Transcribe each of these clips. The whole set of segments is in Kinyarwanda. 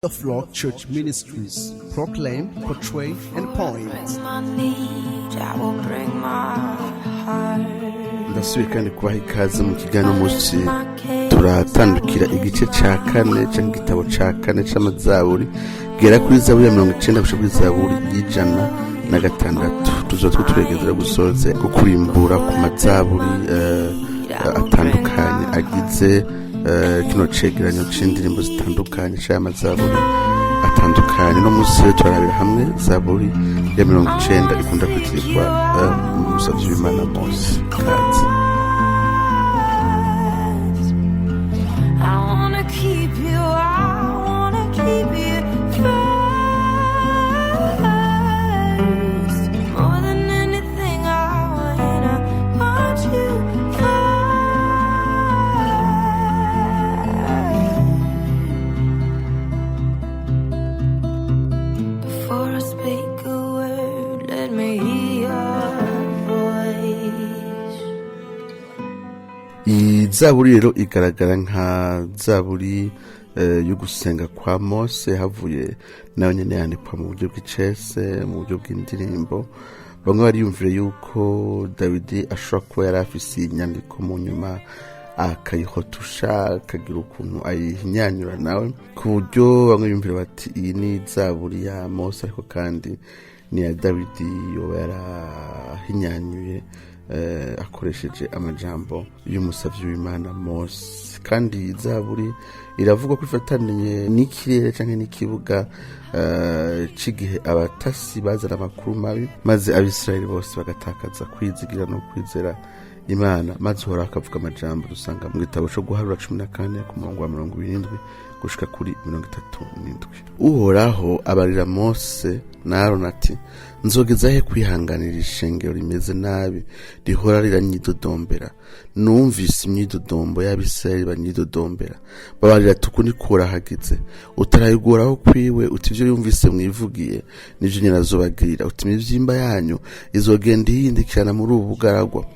The Flock Church Ministries proclaim, portray, and point. Ndasubiye kandi kubaha ikaze mu kiganiro munsi turatandukira igice ca kane c'igitabo ca kane c'amazaburi gera kuri Zaburi ya 90 gushika kuri Zaburi y'106. Tuzotwe turegezera gusoze gukurimbura ku mazaburi atandukanye agize kino cegeranyo c'indirimbo zitandukanye c'amazaburi atandukanye. No munsi turarabira hamwe Zaburi ya 90 ikunda kwitirirwa umusavyi w'Imana Mose. Kazi Zaburi rero igaragara nka Zaburi yo gusenga kwa Mose havuye nayo nyene yandikwa mu buryo bw'icese, mu buryo bw'indirimbo. Bamwe bariyumvira yuko Dawidi ashobora kuba yari afise inyandiko mu nyuma akayihotusha akagira ukuntu ayihinyanyura nawe, ku buryo bamwe biyumvira bati iyi ni Zaburi ya Mose ariko kandi ni ya Dawidi yoba yarahinyanyuye akoresheje amajambo y'umusavyi w'Imana Mose. Kandi Zaburi iravuga ko ifataniye n'ikirere canke n'ikibuga c'igihe abatasi bazana amakuru mabi maze Abisirayeli bose bagatakaza kwizigira no kwizera Imana, maze Uhoraho akavuga amajambo dusanga mu gitabo co Guharura 14 ku murongo wa 27 gushika kuri 37. Uhoraho abarira Mose na Aroni ati, nzogeza he kwihanganira ishengero rimeze nabi rihora riranyidodombera? Numvise imyidodombo y'Abisirayeli banyidodombera, babarira tuku nikura hagize, utarayiguraho kwiwe uti ivyo yumvise mwivugiye nivyo nyene azobagirira, uti imivyimba yanyu izogenda ihindikirana muri ubu bugaragwa.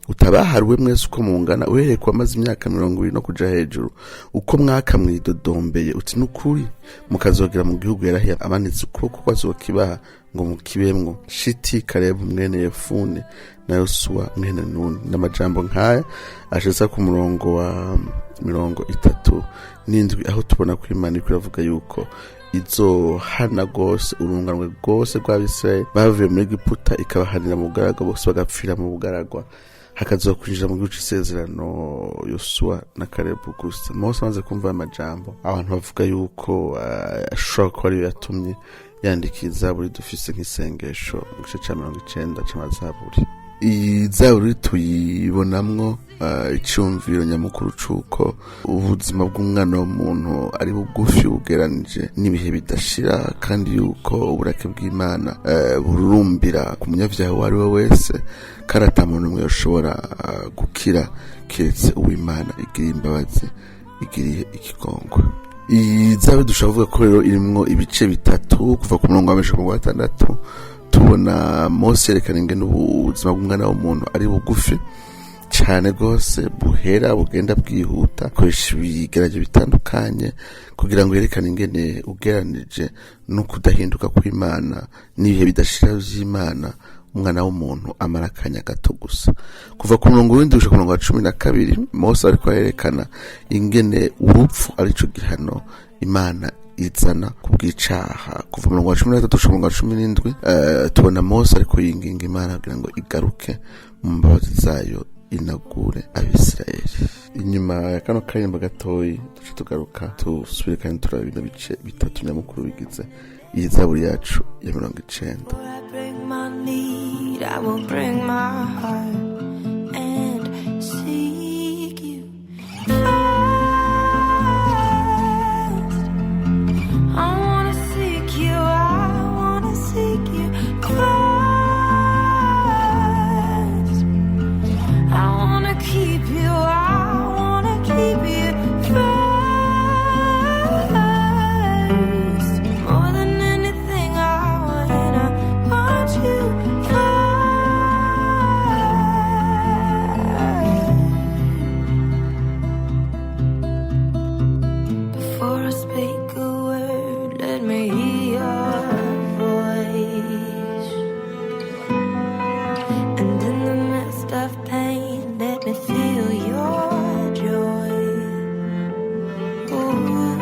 Utabaharuwe mwese uko mungana uhereye kwa maze imyaka 20 no kuja hejuru, uko mwaka mwidodombeye uti nukuri mukazogera mu gihugu yarahiye amanitse ukuboko kwazokibaha ngo mukibemwo. Shiti, Kalebu mwene Yefune na Yosua mwene Nuni. N'amajambo nkaya ashitsa ku murongo wa 37 aho tubona ko Imana iravuga yuko izohana gose urunganwe gose rw'Abisirayeli bavuye muri Egiputa, ikabahanira mu bugaragwa bose bagapfira mu bugaragwa, hakazokwinjira mu gihugu c'isezerano Yosua na Kalebu gusa. Mose amaze kumva amajambo, abantu bavuga yuko ashobora kuba ariyo yatumye yandika Zaburi dufise nk'isengesho mu gice ca 90 c'amazaburi. Iyi Zaburi tuyibonamwo icumviro nyamukuru cuko ubuzima bw'umwana w'umuntu ari bugufi bugeranije n'ibihe bidashira, kandi yuko uburake bw'Imana bururumbira ku munyavyaha uwo ari we wese, kandi ata muntu umwe yoshobora gukira kiretse uw'Imana igiriye imbabazi, igiriye ikigongwe. Iyi Zaburi dushobora kuvuga ko rero irimwo ibice bitatu. Kuva ku murongo wa 16 tubona Mose yerekana ingene ubuzima bw'umwana w'umuntu ari bugufi cyane gose, buhera bugenda bwihuta, koresha ibigeragezo bitandukanye kugira ngo yerekane ingene ugeranije no kudahinduka kw'Imana n'ibihe bidashira vy'Imana umwana w'umuntu amara akanya gato gusa. Kuva ku murongo w'indwi gushika ku murongo wa 12 Mose ariko yerekana ingene urupfu arico gihano Imana izana kubwicaha. Kuva mu 13 gushika mu 17 tubona Mose ariko yinginga Imana kugira ngo igaruke mu mbabazi zayo inagure Abisirayeli. Inyuma ya kano karimba gatoyi duce tugaruka tusubire kandi turabina bice bitatu nyamukuru bigize iyi Zaburi yacu ya 90. I will bring my heart and seek you first. I wanna seek you, I wanna seek you first. I wanna keep you, I wanna keep you first. More than anything I want you first. me your voice, and in the midst of pain, let me feel your joy. Ooh,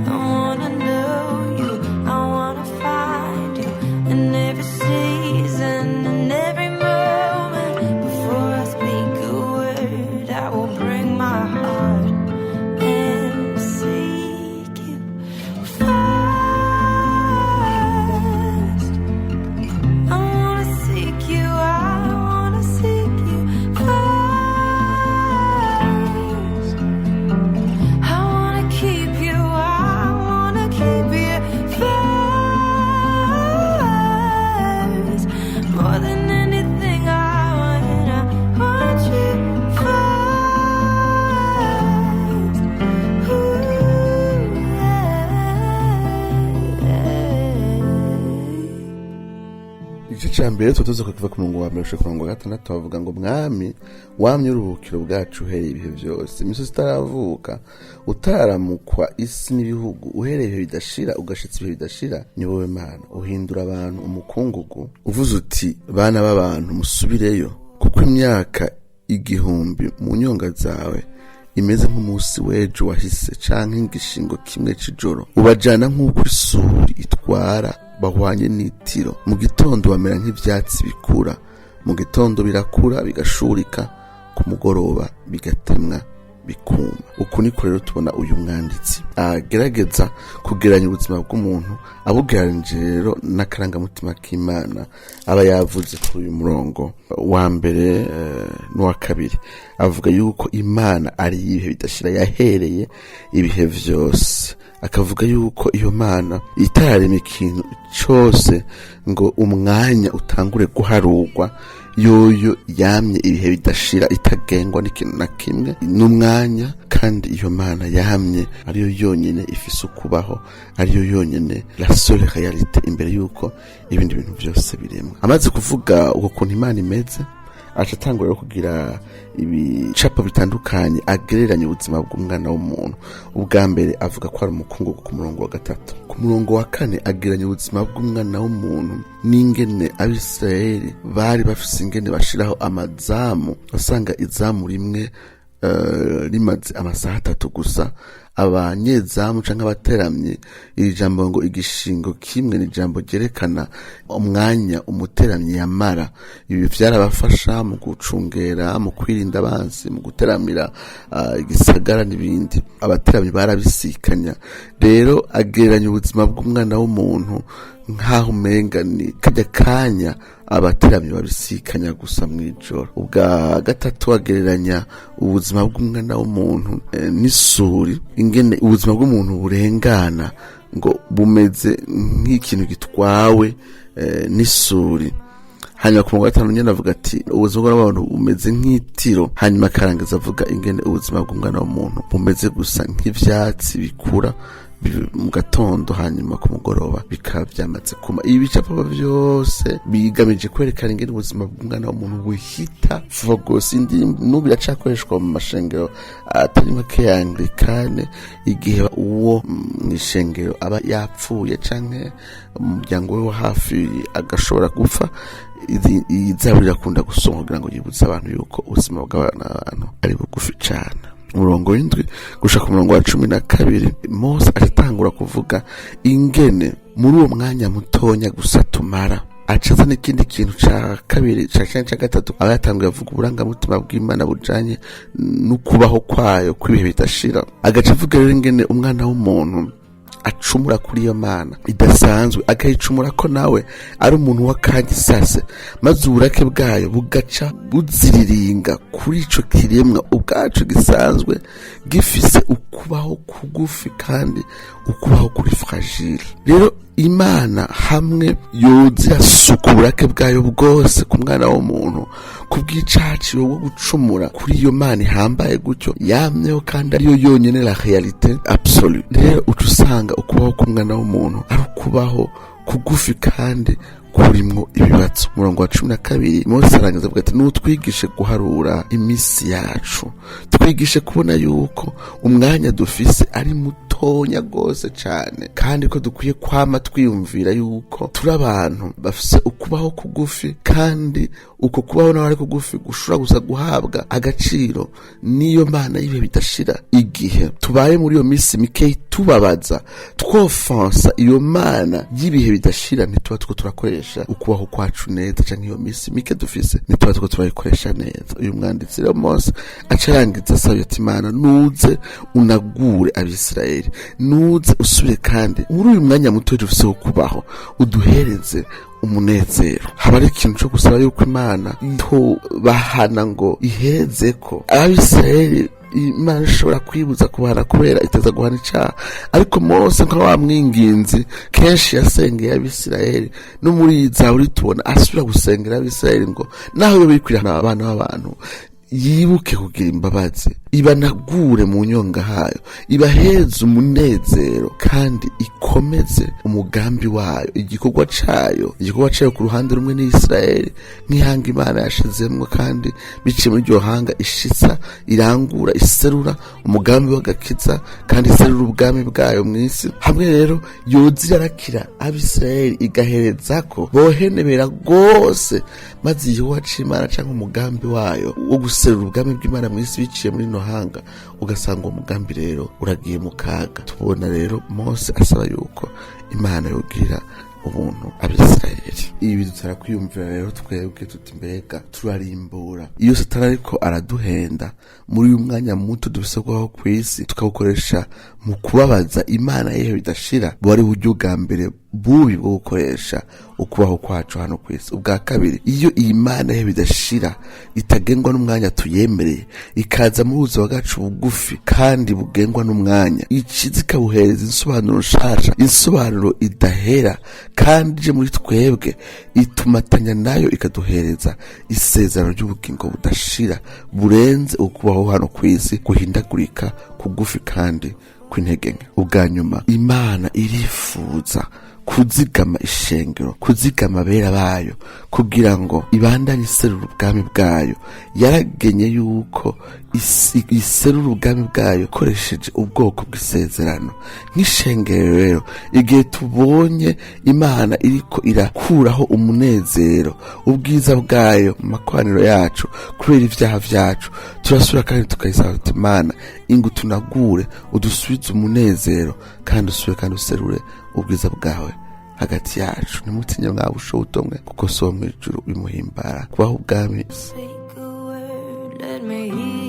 I wanna know you, I wanna find you in every season, in every moment. Before I speak a word, I will bring my heart and seek you first. I wanna seek you, I wanna seek you first. I wanna keep you, I wanna keep you first. More than anything, I want you first. Ooh, yeah. igice cya mbere tutuze kuva ku murongo wa mbere ushaka ku murongo wa gatandatu bavuga ngo mwami wamye uruhukiro bwacu uhereye ibihe byose, imisozi itaravuka, utaramukwa isi n'ibihugu, uhereye ibihe bidashira ugashitsa ibihe bidashira, ni wowe Mana uhindura abantu umukungugu, uvuze uti bana b'abantu musubireyo, kuko imyaka igihumbi mu nyonga zawe imeze nk'umunsi w'ejo wahise canke nk'igishingo kimwe c'ijoro, ubajana nk'uko isuri itwara bahwanye n'itiro, mu gitondo bamera nk'ivyatsi bikura, mu gitondo birakura bigashurika, ku mugoroba bigatemwa bikuma. Uku niko rero tubona uyu mwanditsi agerageza kugeranya ubuzima bw'umuntu, abugeranije rero n'akarangamutima k'Imana aba yavuze kuri uyu murongo wa mbere n'uwa kabiri. Avuga yuko Imana ari ibihe bidashira, yahereye ibihe vyose. Akavuga yuko iyo Mana itararema ikintu cyose ngo umwanya utangure guharurwa, yoyo yamye ibihe bidashira, itagengwa n'ikintu na kimwe n'umwanya, kandi iyo Mana yamye ariyo yonyene ifise ukubaho, ariyo yonyene la seule réalité imbere yuko ibindi bintu byose biremwa. Amaze kuvuga uko kuntu Imana imeze, acatangura kugira ibicapo bitandukanye agereranya ubuzima bw'umwana w'umuntu. Ubwa mbere avuga ko ari umukungugu ku murongo wa gatatu. Ku murongo wa kane agereranya ubuzima bw'umwana w'umuntu n'ingene Abisirayeli bari bafise ingene bashiraho amazamu, basanga izamu rimwe rimaze amasaha 3 gusa, abanyezamu canke abateramye. Iri jambo ngo igishingo kimwe ni jambo gerekana umwanya umuteramye yamara. Ibi vyarabafasha mu gucungera, mu kwirinda abansi, mu guteramira igisagara n'ibindi. Abateramye barabisikanya. Rero agereranya ubuzima bw'umwana w'umuntu nkaho umenga ni kajya kanya abateramye babisikanya gusa mw'ijoro. Ubwa gatatu agereranya ubuzima bw'umwana w'umuntu n'isuri, ingene ubuzima bw'umuntu burengana ngo bumeze nk'ikintu gitwawe n'isuri. Hanyuma ku murongo wa 5 nyene avuga ati ubuzima bw'abantu bumeze nk'itiro. Hanyuma akarangiza avuga ingene ubuzima bw'umwana w'umuntu bumeze gusa nk'ivyatsi bikura mu gatondo, hanyuma ku mugoroba bikaba byamaze kuma. Ibi bicapo byose bigamije kwerekana ingene ubuzima bw'umwana w'umuntu buhita focus. Indi n'ubu yacakoreshwa mu mashengero atari make ya Anglikane, igihe uwo mwishengero aba yapfuye canke umuryango we wa hafi agashobora gupfa, iyi Zaburi akunda gusoma kugira ngo yibutse abantu yuko ubuzima bw'abantu ari bugufi cyane. Umurongo w'indwi gushaka umurongo wa 12 Mose aratangura kuvuga ingene muri uwo mwanya mutonya gusa tumara. Acaza n'ikindi kintu ca kabiri ca gatatu, abatanguye avuga uburangamutima bw'Imana bujanye n'ukubaho kwayo kw'ibihe bidashira. Agaca avuga rero ingene umwana w'umuntu acumura kuri iyo Mana idasanzwe, akayicumura ko nawe ari umuntu w'akagisase, maze uburake bwayo bugaca buziriringa kuri ico kiremwa ubwacu gisanzwe gifise ukubaho kugufi kandi ukubaho kuri fragile. Rero Imana hamwe yoza suka uburake bwayo bwose ku mwana w'umuntu kubw'icaci wo gucumura kuri iyo Mana ihambaye gutyo yamyeho, kandi ariyo yonyene la réalité absolue. Rero utusanga ukubaho k'umwana w'umuntu ari ukubaho kugufi kandi kurimwo ibibatso. Umurongo wa 12 Mose arangiza avuga ati nutwigishe guharura imisi yacu, twigishe kubona yuko umwanya dufise ari muto gatonya gose cane, kandi ko dukwiye kwama twiyumvira yuko turi abantu bafise ukubaho kugufi, kandi uko kubaho nawe ari kugufi gushobora gusa guhabwa agaciro niyo Mana y'ibihe bidashira. Igihe tubaye muri iyo misi mikeyi tubabaza twofansa iyo Mana y'ibihe bidashira, ntituba tuko turakoresha ukubaho kwacu neza, canke iyo misi mike dufise ntituba tuko turayikoresha neza. Uyu mwanditsi rero Mose acarangiza asaba ati Mana nuze unagure Abisirayeli, nuze usubire kandi muri uyu mwanya muto dufise wo kubaho uduhereze umunezero. Haba ari ikintu cyo gusaba yuko Imana bahana ngo ihereze ko Abisirayeli Imana ishobora kwibuza kubahana kubera iteza guhana icaha, ariko Mose nka wa mwinginzi kenshi yasengeye Abisirayeli, no muri Zaburi tubona asubira gusengera Abisirayeli ngo naho yo bikwirana abana b'abantu yibuke kugira imbabazi, ibanagure mu nyonga hayo, ibaheze umunezero, kandi ikomeze umugambi wayo, igikorwa cayo ku ruhande rumwe ni Israeli nk'ihanga Imana yashizemwo, kandi biciye muri iryo hanga ishitsa irangura iserura umugambi w'agakiza, kandi iserura ubwami bwayo mw'isi. Hamwe rero yoza irarakira Abisirayeli igaherezako bohenebera gose, maze igikorwa c'Imana canke umugambi wayo wo guserura ubwami bw'Imana mw'isi biciye muri hanga, ugasanga umugambi rero uragiye mu kaga. Tubona rero Mose asaba yuko Imana yogirira ubuntu Abisirayeli. Ibi dutara kwiyumvira rero twebwe tuti mbega turarimbura iyo Satani ariko araduhenda muri uyu mwanya muto dufise kwaho kw'isi, tukawukoresha mu kubabaza Imana yewe bidashira, bwari buryo bwa mbere bubi bwo gukoresha ukubaho kwacu hano kw'isi. Ubwa kabiri, iyo iyi Mana yewe bidashira itagengwa n'umwanya tuyemereye, ikaza mu buzima bwacu bugufi kandi bugengwa n'umwanya, ikizi kabuhereza insobanuro nshasha, insobanuro idahera, kandi je muri twebwe itumatanya nayo ikaduhereza isezerano ry'ubugingo budashira burenze ukubaho hano kw'isi guhindagurika kugufi kandi kw'intege nke. Ubwa nyuma, Imana irifuza kuzigama ishengero, kuzigama abera bayo kugira ngo ibandanye iserura ubwami bwayo. Yaragenye yuko iserura ubwami bwayo ikoresheje ubwoko bw'isezerano nk'ishengero. Rero igihe tubonye Imana iriko irakuraho umunezero, ubwiza bwayo mu makoraniro yacu kubera ivyaha vyacu, turasubira kandi tukayisaba tuti Imana ingu tunagure, udusubize umunezero, kandi usubire kandi userure ubwiza bwawe hagati yacu. Nimutinye mwa bushobotomwe kuko so mu ijuru bimuhimbara kubaho ubwami. Let me hear